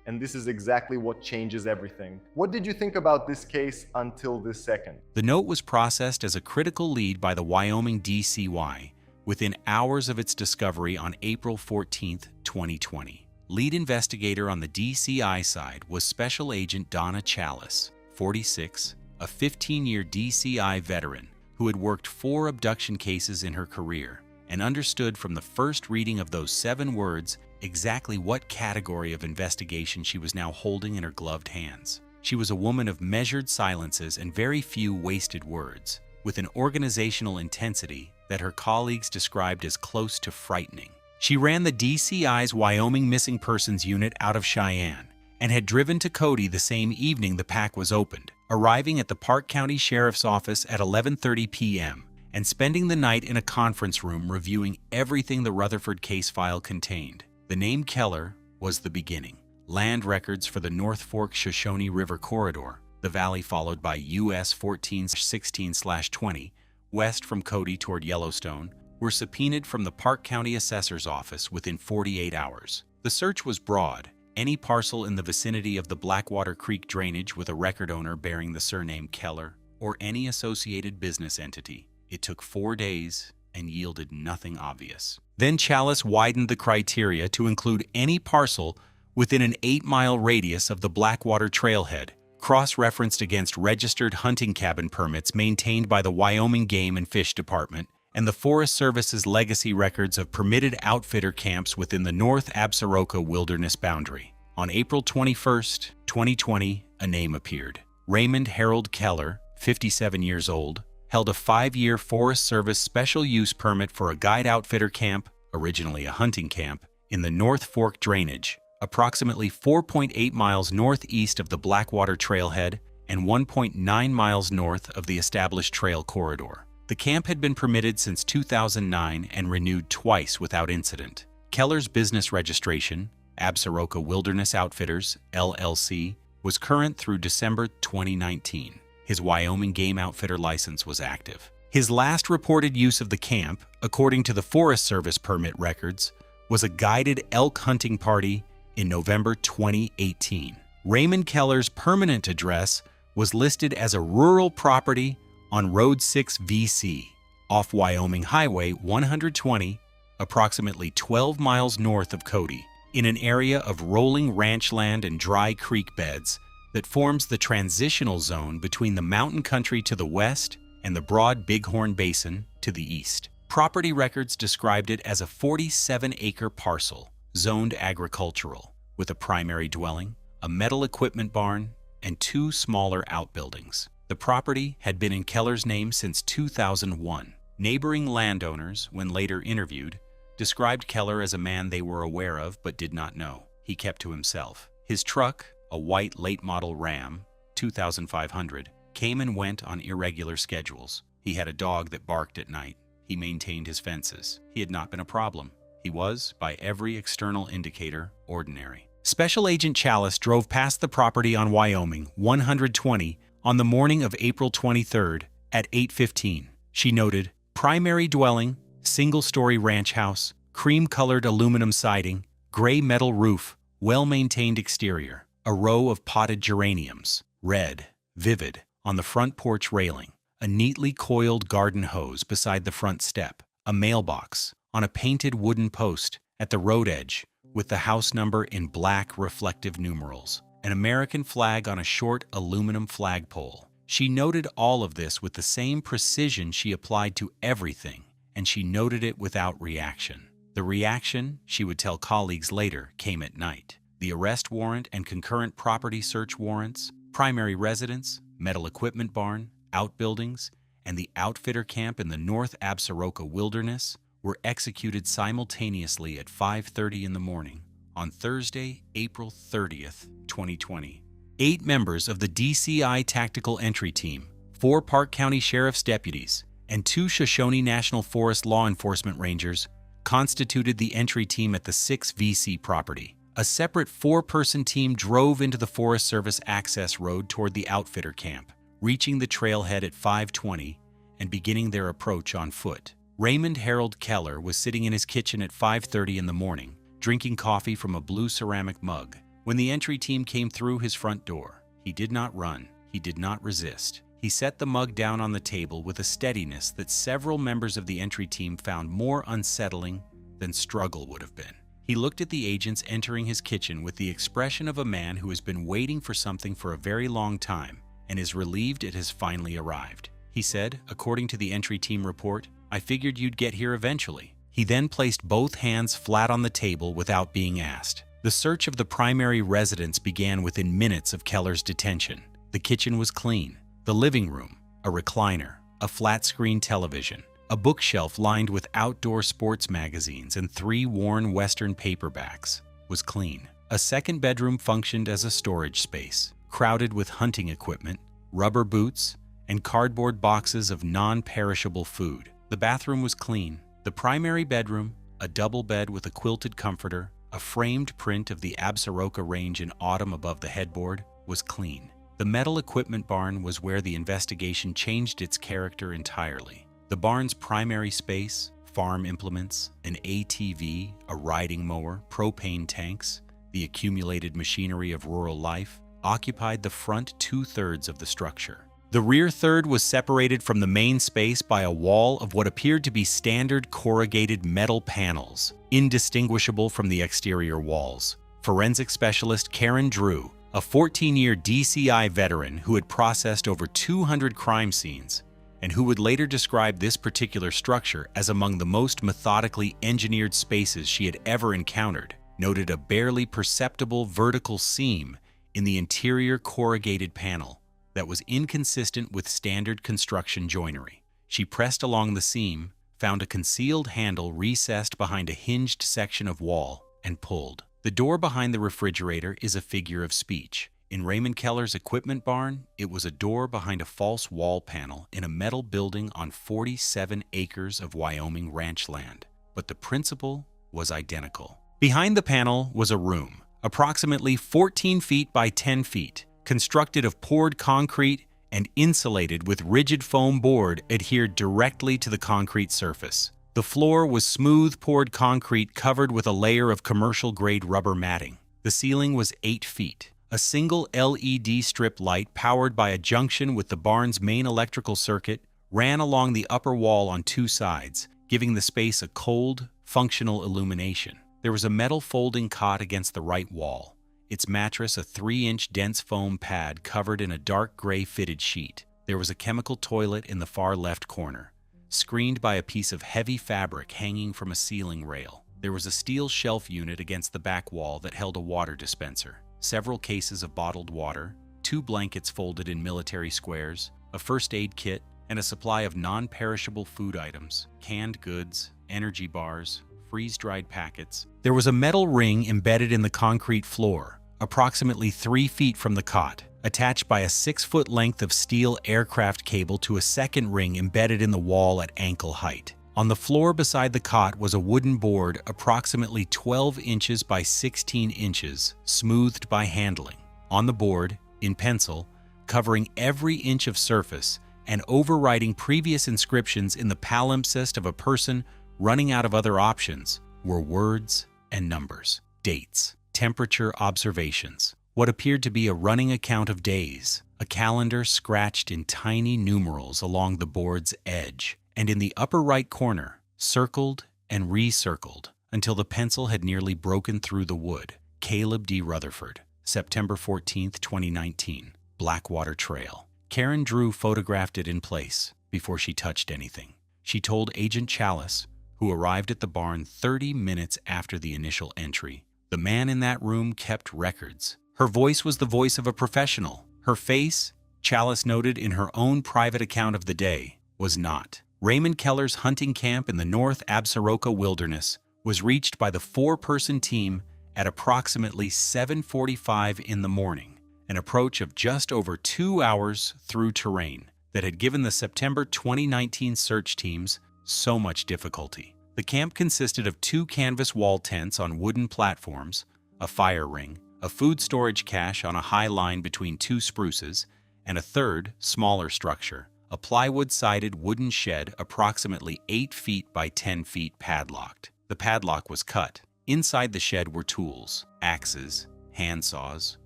And this is exactly what changes everything. What did you think about this case until this second? The note was processed as a critical lead by the Wyoming DCY within hours of its discovery on April 14, 2020. Lead investigator on the DCI side was Special Agent Donna Chalice, 46, a 15-year DCI veteran who had worked 4 abduction cases in her career and understood from the first reading of those 7 words exactly what category of investigation she was now holding in her gloved hands. She was a woman of measured silences and very few wasted words, with an organizational intensity that her colleagues described as close to frightening. She ran the DCI's Wyoming Missing Persons Unit out of Cheyenne and had driven to Cody the same evening the pack was opened, arriving at the Park County Sheriff's Office at 11:30 p.m. and spending the night in a conference room reviewing everything the Rutherford case file contained. The name Keller was the beginning. Land records for the North Fork Shoshone River corridor, the valley followed by US 1416/20, west from Cody toward Yellowstone, were subpoenaed from the Park County Assessor's Office within 48 hours. The search was broad. Any parcel in the vicinity of the Blackwater Creek drainage with a record owner bearing the surname Keller, or any associated business entity. It took 4 days and yielded nothing obvious. Then Chalice widened the criteria to include any parcel within an 8-mile radius of the Blackwater trailhead, cross-referenced against registered hunting cabin permits maintained by the Wyoming Game and Fish Department and the Forest Service's legacy records of permitted outfitter camps within the North Absaroka Wilderness boundary. On April 21, 2020, a name appeared. Raymond Harold Keller, 57 years old, held a 5-year Forest Service special use permit for a guide outfitter camp, originally a hunting camp, in the North Fork drainage, approximately 4.8 miles northeast of the Blackwater trailhead and 1.9 miles north of the established trail corridor. The camp had been permitted since 2009 and renewed twice without incident. Keller's business registration, Absaroka Wilderness Outfitters, LLC, was current through December 2019. His Wyoming Game Outfitter license was active. His last reported use of the camp, according to the Forest Service permit records, was a guided elk hunting party in November 2018. Raymond Keller's permanent address was listed as a rural property on Road 6 VC, off Wyoming Highway 120, approximately 12 miles north of Cody, in an area of rolling ranch land and dry creek beds that forms the transitional zone between the mountain country to the west and the broad Bighorn Basin to the east. Property records described it as a 47-acre parcel, zoned agricultural, with a primary dwelling, a metal equipment barn, and 2 smaller outbuildings. The property had been in Keller's name since 2001. Neighboring landowners, when later interviewed, described Keller as a man they were aware of but did not know. He kept to himself. His truck, a white late-model Ram, 2500, came and went on irregular schedules. He had a dog that barked at night. He maintained his fences. He had not been a problem. He was, by every external indicator, ordinary. Special Agent Chalice drove past the property on Wyoming 120 on the morning of April 23rd at 8:15. She noted, primary dwelling, single-story ranch house, cream-colored aluminum siding, gray metal roof, well-maintained exterior, a row of potted geraniums, red, vivid, on the front porch railing, a neatly coiled garden hose beside the front step, a mailbox on a painted wooden post at the road edge with the house number in black reflective numerals, an American flag on a short aluminum flagpole. She noted all of this with the same precision she applied to everything, and she noted it without reaction. The reaction, she would tell colleagues later, came at night. The arrest warrant and concurrent property search warrants, primary residence, metal equipment barn, outbuildings, and the outfitter camp in the North Absaroka Wilderness were executed simultaneously at 5:30 in the morning on Thursday, April 30th, 2020. 8 members of the DCI Tactical Entry Team, 4 Park County Sheriff's deputies, and 2 Shoshone National Forest law enforcement rangers constituted the entry team at the 6 VC property. A separate 4-person team drove into the Forest Service access road toward the outfitter camp, reaching the trailhead at 5:20 and beginning their approach on foot. Raymond Harold Keller was sitting in his kitchen at 5:30 in the morning, drinking coffee from a blue ceramic mug, when the entry team came through his front door. He did not run. He did not resist. He set the mug down on the table with a steadiness that several members of the entry team found more unsettling than struggle would have been. He looked at the agents entering his kitchen with the expression of a man who has been waiting for something for a very long time and is relieved it has finally arrived. He said, according to the entry team report, "I figured you'd get here eventually." He then placed both hands flat on the table without being asked. The search of the primary residence began within minutes of Keller's detention. The kitchen was clean. The living room, a recliner, a flat-screen television, a bookshelf lined with outdoor sports magazines and 3 worn Western paperbacks, was clean. A second bedroom functioned as a storage space, crowded with hunting equipment, rubber boots, and cardboard boxes of non-perishable food. The bathroom was clean. The primary bedroom, a double bed with a quilted comforter, a framed print of the Absaroka Range in autumn above the headboard, was clean. The metal equipment barn was where the investigation changed its character entirely. The barn's primary space, farm implements, an ATV, a riding mower, propane tanks, the accumulated machinery of rural life, occupied the front 2/3 of the structure. The rear third was separated from the main space by a wall of what appeared to be standard corrugated metal panels, indistinguishable from the exterior walls. Forensic specialist Karen Drew, a 14-year DCI veteran who had processed over 200 crime scenes, and who would later describe this particular structure as among the most methodically engineered spaces she had ever encountered, noted a barely perceptible vertical seam in the interior corrugated panel that was inconsistent with standard construction joinery. She pressed along the seam, found a concealed handle recessed behind a hinged section of wall, and pulled. The door behind the refrigerator is a figure of speech. In Raymond Keller's equipment barn, it was a door behind a false wall panel in a metal building on 47 acres of Wyoming ranch land. But the principle was identical. Behind the panel was a room, approximately 14 feet by 10 feet, constructed of poured concrete and insulated with rigid foam board adhered directly to the concrete surface. The floor was smooth poured concrete covered with a layer of commercial-grade rubber matting. The ceiling was 8 feet. A single LED strip light powered by a junction with the barn's main electrical circuit ran along the upper wall on 2 sides, giving the space a cold, functional illumination. There was a metal folding cot against the right wall, its mattress a 3-inch dense foam pad covered in a dark gray fitted sheet. There was a chemical toilet in the far left corner, screened by a piece of heavy fabric hanging from a ceiling rail. There was a steel shelf unit against the back wall that held a water dispenser, several cases of bottled water, 2 blankets folded in military squares, a first aid kit, and a supply of non-perishable food items, canned goods, energy bars, freeze-dried packets. There was a metal ring embedded in the concrete floor, approximately 3 feet from the cot, attached by a 6-foot length of steel aircraft cable to a second ring embedded in the wall at ankle height. On the floor beside the cot was a wooden board approximately 12 inches by 16 inches, smoothed by handling. On the board, in pencil, covering every inch of surface and overwriting previous inscriptions in the palimpsest of a person running out of other options, were words and numbers, dates, temperature observations, what appeared to be a running account of days, a calendar scratched in tiny numerals along the board's edge, and in the upper right corner, circled and recircled until the pencil had nearly broken through the wood. Caleb D. Rutherford, September 14, 2019, Blackwater Trail. Karen Drew photographed it in place before she touched anything. She told Agent Chalice, who arrived at the barn 30 minutes after the initial entry, "The man in that room kept records." Her voice was the voice of a professional. Her face, Chalice noted in her own private account of the day, was not. Raymond Keller's hunting camp in the North Absaroka Wilderness was reached by the 4-person team at approximately 7:45 in the morning, an approach of just over 2 hours through terrain that had given the September 2019 search teams so much difficulty. The camp consisted of 2 canvas wall tents on wooden platforms, a fire ring, a food storage cache on a high line between 2 spruces, and a third, smaller structure, a plywood-sided wooden shed approximately 8 feet by 10 feet padlocked. The padlock was cut. Inside the shed were tools, axes, handsaws,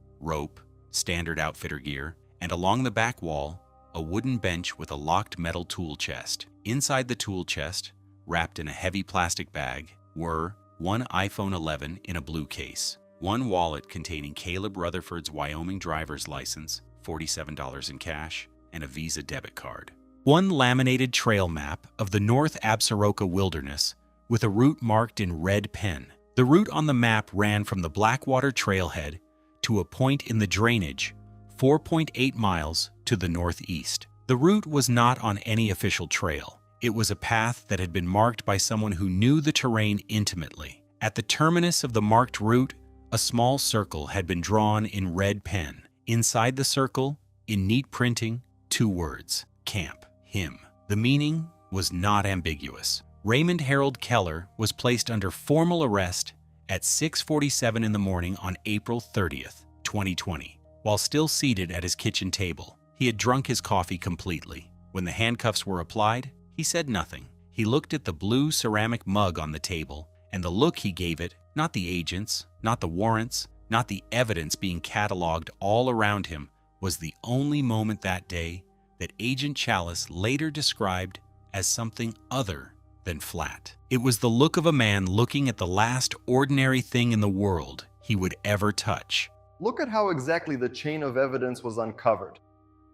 rope, standard outfitter gear, and along the back wall, a wooden bench with a locked metal tool chest. Inside the tool chest, wrapped in a heavy plastic bag, were 1 iPhone 11 in a blue case, 1 wallet containing Caleb Rutherford's Wyoming driver's license, $47 in cash, and a Visa debit card. 1 laminated trail map of the North Absaroka Wilderness with a route marked in red pen. The route on the map ran from the Blackwater trailhead to a point in the drainage, 4.8 miles to the northeast. The route was not on any official trail. It was a path that had been marked by someone who knew the terrain intimately. At the terminus of the marked route, a small circle had been drawn in red pen. Inside the circle, in neat printing, 2 words: camp, him. The meaning was not ambiguous. Raymond Harold Keller was placed under formal arrest at 6:47 in the morning on April 30th, 2020. While still seated at his kitchen table, he had drunk his coffee completely. When the handcuffs were applied, he said nothing. He looked at the blue ceramic mug on the table, and the look he gave it, not the agents, not the warrants, not the evidence being cataloged all around him, was the only moment that day that Agent Chalice later described as something other than flat. It was the look of a man looking at the last ordinary thing in the world he would ever touch. Look at how exactly the chain of evidence was uncovered.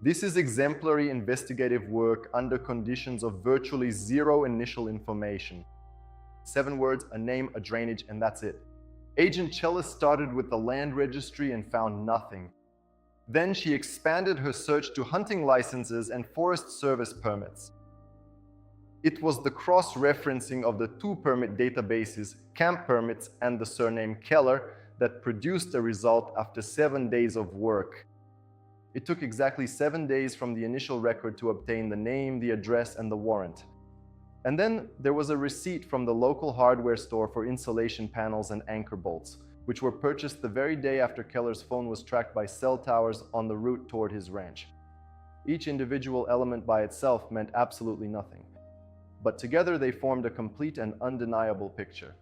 This is exemplary investigative work under conditions of virtually zero initial information. 7 words, a name, a drainage, and that's it. Agent Chalice started with the land registry and found nothing. Then she expanded her search to hunting licenses and Forest Service permits. It was the cross-referencing of the 2 permit databases, camp permits and the surname Keller, that produced a result after 7 days of work. It took exactly 7 days from the initial record to obtain the name, the address, and the warrant. And then there was a receipt from the local hardware store for insulation panels and anchor bolts, which were purchased the very day after Keller's phone was tracked by cell towers on the route toward his ranch. Each individual element by itself meant absolutely nothing, but together they formed a complete and undeniable picture.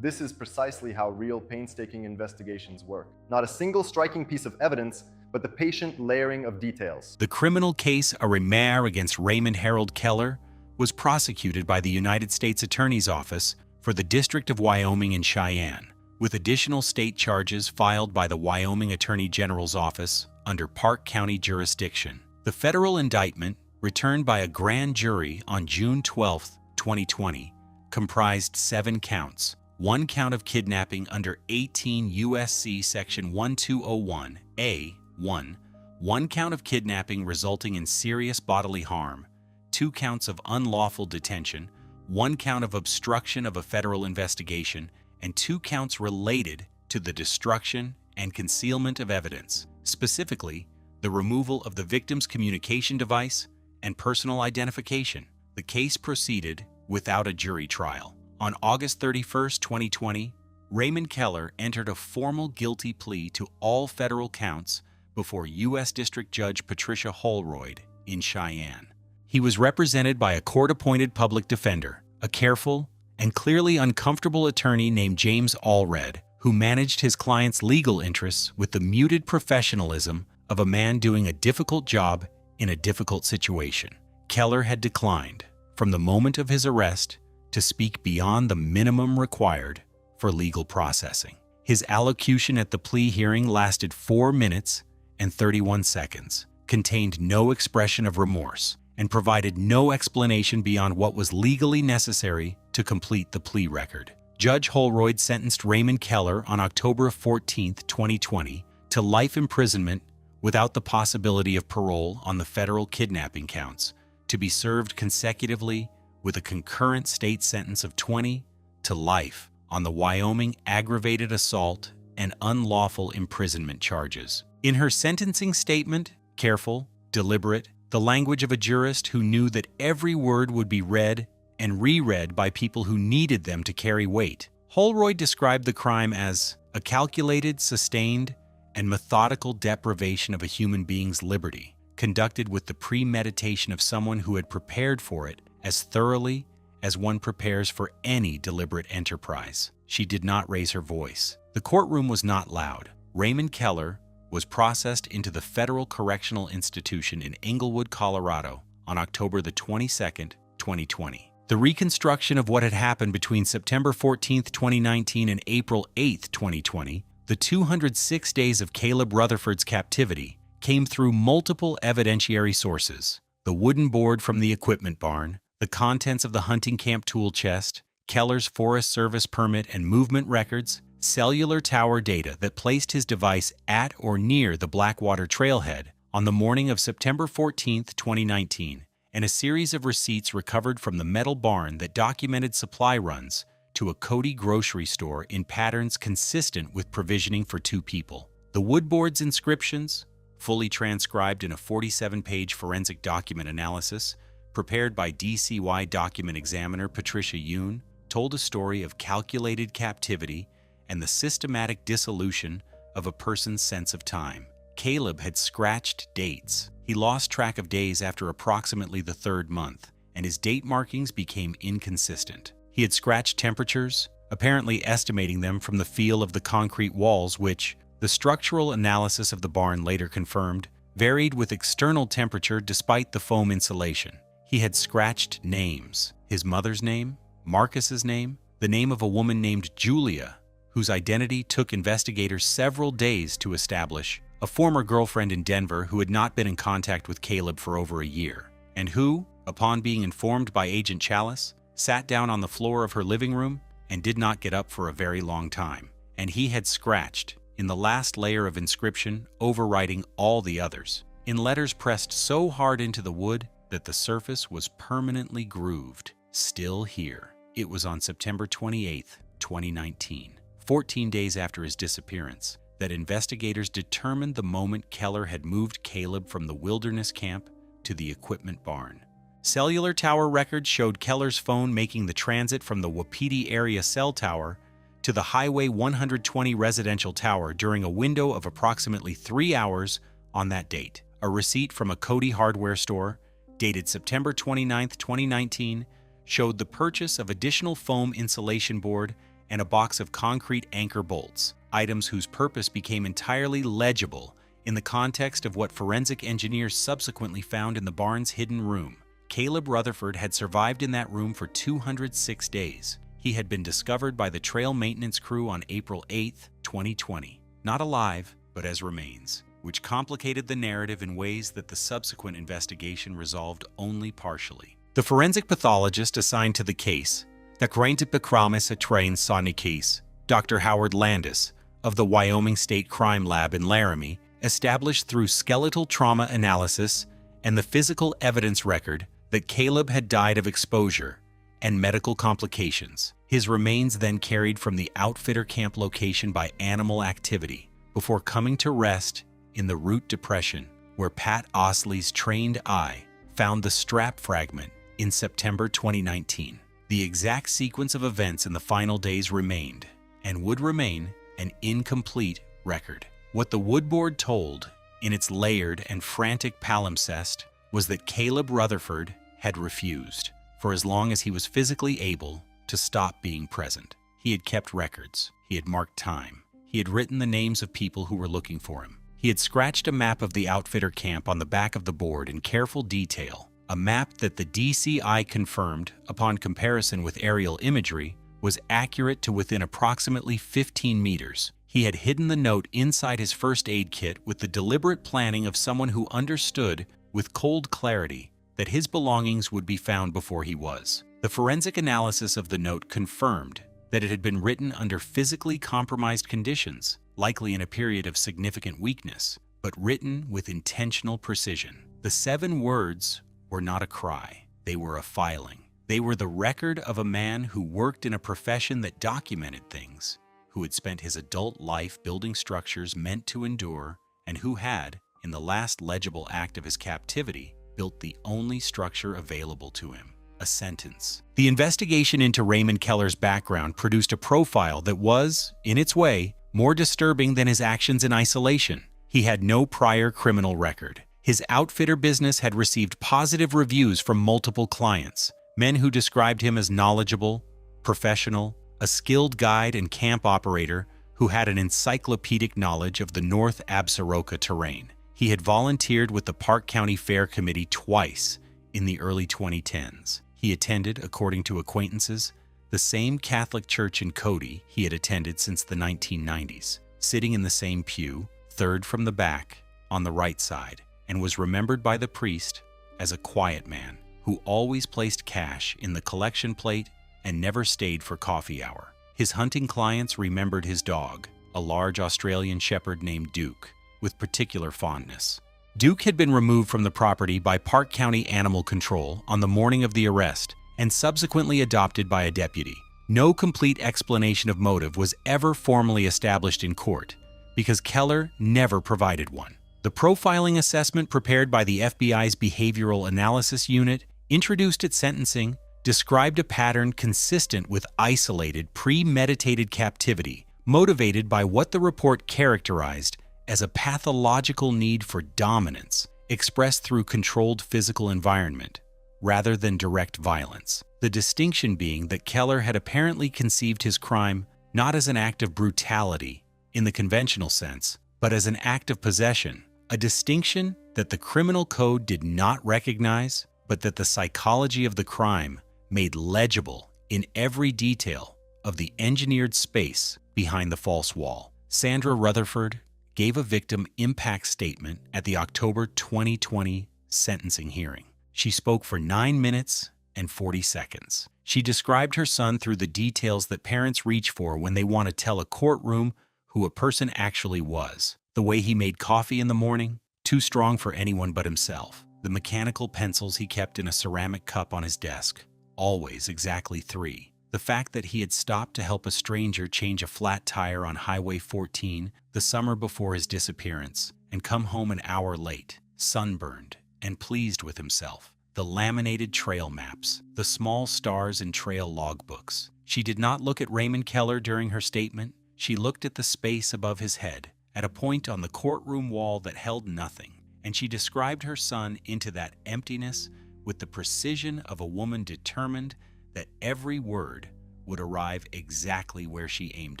This is precisely how real painstaking investigations work. Not a single striking piece of evidence, but the patient layering of details. The criminal case Arimer against Raymond Harold Keller was prosecuted by the United States Attorney's Office for the District of Wyoming and Cheyenne, with additional state charges filed by the Wyoming Attorney General's Office under Park County jurisdiction. The federal indictment, returned by a grand jury on June 12, 2020, comprised 7 counts. 1 count of kidnapping under 18 U.S.C. Section 1201A1, 1 count of kidnapping resulting in serious bodily harm, 2 counts of unlawful detention, 1 count of obstruction of a federal investigation, and 2 counts related to the destruction and concealment of evidence, specifically the removal of the victim's communication device and personal identification. The case proceeded without a jury trial. On August 31, 2020, Raymond Keller entered a formal guilty plea to all federal counts before U.S. District Judge Patricia Holroyd in Cheyenne. He was represented by a court-appointed public defender, a careful and clearly uncomfortable attorney named James Allred, who managed his client's legal interests with the muted professionalism of a man doing a difficult job in a difficult situation. Keller had declined, from the moment of his arrest, to speak beyond the minimum required for legal processing. His allocution at the plea hearing lasted 4 minutes and 31 seconds, contained no expression of remorse, and provided no explanation beyond what was legally necessary to complete the plea record. Judge Holroyd sentenced Raymond Keller on October 14, 2020, to life imprisonment without the possibility of parole on the federal kidnapping counts, to be served consecutively with a concurrent state sentence of 20 to life on the Wyoming aggravated assault and unlawful imprisonment charges. In her sentencing statement, careful, deliberate, the language of a jurist who knew that every word would be read and reread by people who needed them to carry weight, Holroyd described the crime as a calculated, sustained, and methodical deprivation of a human being's liberty, conducted with the premeditation of someone who had prepared for it as thoroughly as one prepares for any deliberate enterprise. She did not raise her voice. The courtroom was not loud. Raymond Keller was processed into the Federal Correctional Institution in Englewood, Colorado on October the 22nd, 2020. The reconstruction of what had happened between September 14, 2019 and April 8, 2020, the 206 days of Caleb Rutherford's captivity, came through multiple evidentiary sources: the wooden board from the equipment barn, the contents of the hunting camp tool chest, Keller's Forest Service permit and movement records, cellular tower data that placed his device at or near the Blackwater trailhead on the morning of September 14, 2019, and a series of receipts recovered from the metal barn that documented supply runs to a Cody grocery store in patterns consistent with provisioning for 2 people. The wood board's inscriptions, fully transcribed in a 47-page forensic document analysis prepared by DCY document examiner Patricia Yoon, told a story of calculated captivity and the systematic dissolution of a person's sense of time. Caleb had scratched dates. He lost track of days after approximately the 3rd month, and his date markings became inconsistent. He had scratched temperatures, apparently estimating them from the feel of the concrete walls, which, the structural analysis of the barn later confirmed, varied with external temperature despite the foam insulation. He had scratched names: his mother's name, Marcus's name, the name of a woman named Julia, whose identity took investigators several days to establish, a former girlfriend in Denver who had not been in contact with Caleb for over a year, and who, upon being informed by Agent Chalice, sat down on the floor of her living room and did not get up for a very long time. And he had scratched, in the last layer of inscription, overwriting all the others, in letters pressed so hard into the wood that the surface was permanently grooved. Still here. It was on September 28, 2019, 14 days after his disappearance, that investigators determined the moment Keller had moved Caleb from the wilderness camp to the equipment barn. Cellular tower records showed Keller's phone making the transit from the Wapiti area cell tower to the Highway 120 residential tower during a window of approximately 3 hours on that date. A receipt from a Cody hardware store, dated September 29, 2019, showed the purchase of additional foam insulation board and a box of concrete anchor bolts, items whose purpose became entirely legible in the context of what forensic engineers subsequently found in the barn's hidden room. Caleb Rutherford had survived in that room for 206 days. He had been discovered by the trail maintenance crew on April 8, 2020, not alive, but as remains, which complicated the narrative in ways that the subsequent investigation resolved only partially. The forensic pathologist assigned to the case, the Kraintipikramis Train Sani case, Dr. Howard Landis, of the Wyoming State Crime Lab in Laramie, established through skeletal trauma analysis and the physical evidence record that Caleb had died of exposure and medical complications. His remains then carried from the outfitter camp location by animal activity before coming to rest in the Root Depression, where Pat Osley's trained eye found the strap fragment in September 2019. The exact sequence of events in the final days remained, and would remain, an incomplete record. What the wood board told, in its layered and frantic palimpsest, was that Caleb Rutherford had refused, for as long as he was physically able, to stop being present. He had kept records. He had marked time. He had written the names of people who were looking for him. He had scratched a map of the outfitter camp on the back of the board in careful detail, a map that the DCI confirmed, upon comparison with aerial imagery, was accurate to within approximately 15 meters. He had hidden the note inside his first aid kit with the deliberate planning of someone who understood, with cold clarity, that his belongings would be found before he was. The forensic analysis of the note confirmed that it had been written under physically compromised conditions, likely in a period of significant weakness, but written with intentional precision. The 7 words were not a cry. They were a filing. They were the record of a man who worked in a profession that documented things, who had spent his adult life building structures meant to endure, and who had, in the last legible act of his captivity, built the only structure available to him: a sentence. The investigation into Raymond Keller's background produced a profile that was, in its way, more disturbing than his actions in isolation. He had no prior criminal record. His outfitter business had received positive reviews from multiple clients, men who described him as knowledgeable, professional, a skilled guide and camp operator who had an encyclopedic knowledge of the North Absaroka terrain. He had volunteered with the Park County Fair Committee twice in the early 2010s. He attended, according to acquaintances, the same Catholic church in Cody he had attended since the 1990s, sitting in the same pew, third from the back, on the right side, and was remembered by the priest as a quiet man who always placed cash in the collection plate and never stayed for coffee hour. His hunting clients remembered his dog, a large Australian shepherd named Duke, with particular fondness. Duke had been removed from the property by Park County Animal Control on the morning of the arrest and subsequently adopted by a deputy. No complete explanation of motive was ever formally established in court because Keller never provided one. The profiling assessment prepared by the FBI's Behavioral Analysis Unit, introduced at sentencing, described a pattern consistent with isolated, premeditated captivity, motivated by what the report characterized as a pathological need for dominance, expressed through controlled physical environment, rather than direct violence. The distinction being that Keller had apparently conceived his crime not as an act of brutality in the conventional sense, but as an act of possession, a distinction that the criminal code did not recognize, but that the psychology of the crime made legible in every detail of the engineered space behind the false wall. Sandra Rutherford gave a victim impact statement at the October 2020 sentencing hearing. She spoke for 9 minutes and 40 seconds. She described her son through the details that parents reach for when they want to tell a courtroom who a person actually was. The way he made coffee in the morning, too strong for anyone but himself. The mechanical pencils he kept in a ceramic cup on his desk, always exactly 3. The fact that he had stopped to help a stranger change a flat tire on Highway 14 the summer before his disappearance and come home an hour late, sunburned and pleased with himself. The laminated trail maps, the small stars and trail logbooks. She did not look at Raymond Keller during her statement. She looked at the space above his head, at a point on the courtroom wall that held nothing, and she described her son into that emptiness with the precision of a woman determined that every word would arrive exactly where she aimed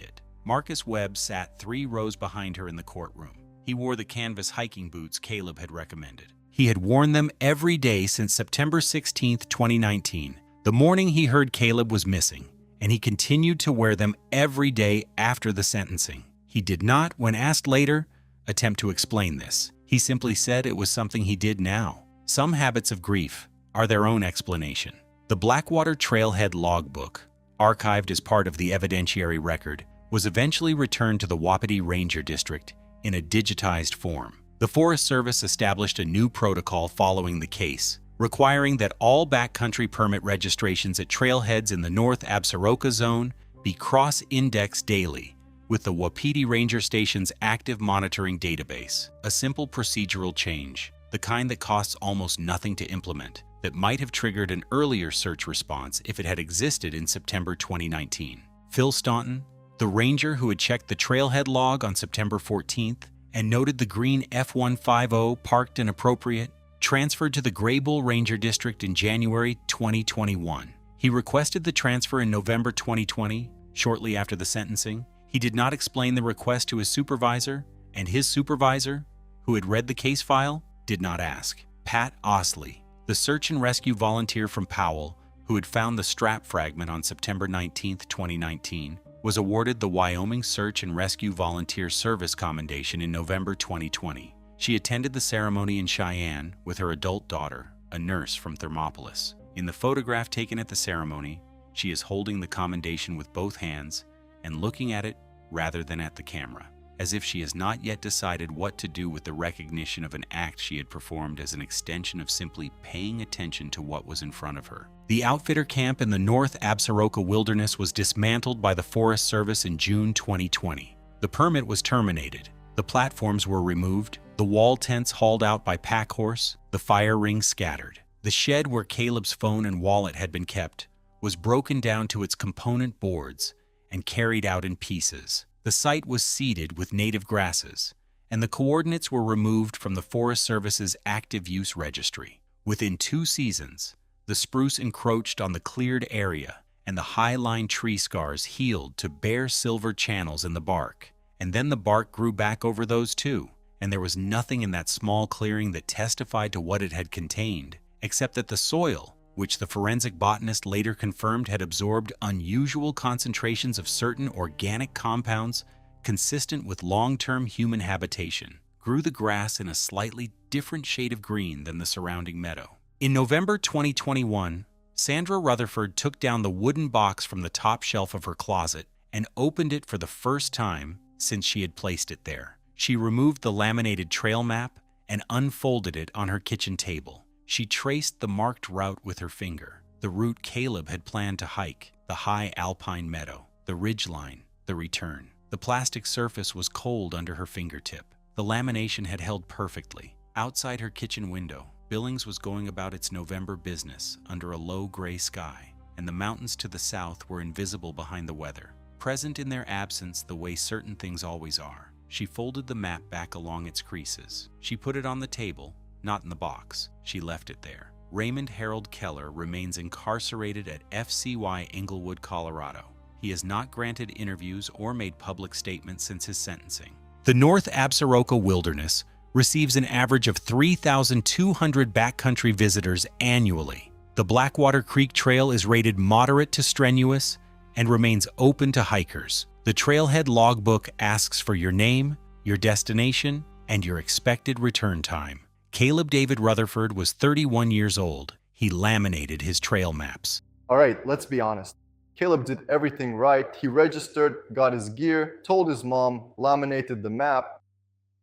it. Marcus Webb sat 3 rows behind her in the courtroom. He wore the canvas hiking boots Caleb had recommended. He had worn them every day since September 16, 2019, the morning he heard Caleb was missing, and he continued to wear them every day after the sentencing. He did not, when asked later, attempt to explain this. He simply said it was something he did now. Some habits of grief are their own explanation. The Blackwater Trailhead logbook, archived as part of the evidentiary record, was eventually returned to the Wapiti Ranger District in a digitized form. The Forest Service established a new protocol following the case, requiring that all backcountry permit registrations at trailheads in the North Absaroka Zone be cross-indexed daily with the Wapiti Ranger Station's active monitoring database. A simple procedural change, the kind that costs almost nothing to implement, that might have triggered an earlier search response if it had existed in September 2019. Phil Staunton, the ranger who had checked the trailhead log on September 14th and noted the green F-150 parked inappropriate, transferred to the Graybull Ranger District in January 2021. He requested the transfer in November 2020, shortly after the sentencing. He did not explain the request to his supervisor, and his supervisor, who had read the case file, did not ask. Pat Osley, the search and rescue volunteer from Powell, who had found the strap fragment on September 19, 2019, was awarded the Wyoming Search and Rescue Volunteer Service Commendation in November 2020. She attended the ceremony in Cheyenne with her adult daughter, a nurse from Thermopolis. In the photograph taken at the ceremony, she is holding the commendation with both hands and looking at it rather than at the camera, as if she has not yet decided what to do with the recognition of an act she had performed as an extension of simply paying attention to what was in front of her. The outfitter camp in the North Absaroka Wilderness was dismantled by the Forest Service in June 2020. The permit was terminated. The platforms were removed, the wall tents hauled out by pack horse, the fire ring scattered. The shed where Caleb's phone and wallet had been kept was broken down to its component boards and carried out in pieces. The site was seeded with native grasses, and the coordinates were removed from the Forest Service's active use registry. Within 2 seasons, the spruce encroached on the cleared area, and the high-line tree scars healed to bare silver channels in the bark. And then the bark grew back over those too, and there was nothing in that small clearing that testified to what it had contained, except that the soil, which the forensic botanist later confirmed had absorbed unusual concentrations of certain organic compounds consistent with long-term human habitation, grew the grass in a slightly different shade of green than the surrounding meadow. In November 2021, Sandra Rutherford took down the wooden box from the top shelf of her closet and opened it for the first time since she had placed it there. She removed the laminated trail map and unfolded it on her kitchen table. She traced the marked route with her finger, the route Caleb had planned to hike, the high alpine meadow, the ridgeline, the return. The plastic surface was cold under her fingertip. The lamination had held perfectly. Outside her kitchen window, Billings was going about its November business under a low gray sky, and the mountains to the south were invisible behind the weather, present in their absence the way certain things always are. She folded the map back along its creases. She put it on the table, not in the box. She left it there. Raymond Keller remains incarcerated at FCY Englewood, Colorado. He has not granted interviews or made public statements since his sentencing. The North Absaroka Wilderness receives an average of 3,200 backcountry visitors annually. The Blackwater Creek Trail is rated moderate to strenuous and remains open to hikers. The trailhead logbook asks for your name, your destination, and your expected return time. Caleb David Rutherford was 31 years old. He laminated his trail maps. All right, let's be honest. Caleb did everything right. He registered, got his gear, told his mom, laminated the map.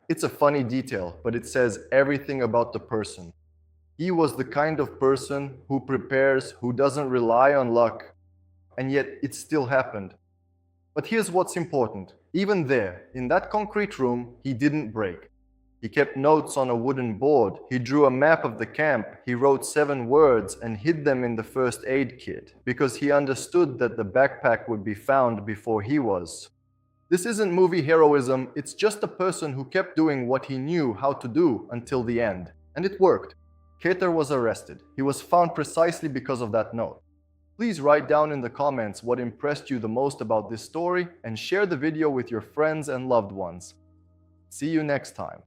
It's a funny detail, but it says everything about the person. He was the kind of person who prepares, who doesn't rely on luck, and yet it still happened. But here's what's important. Even there, in that concrete room, he didn't break. He kept notes on a wooden board. He drew a map of the camp. He wrote 7 words and hid them in the first aid kit because he understood that the backpack would be found before he was. This isn't movie heroism, it's just a person who kept doing what he knew how to do until the end. And it worked. Keller was arrested. He was found precisely because of that note. Please write down in the comments what impressed you the most about this story and share the video with your friends and loved ones. See you next time.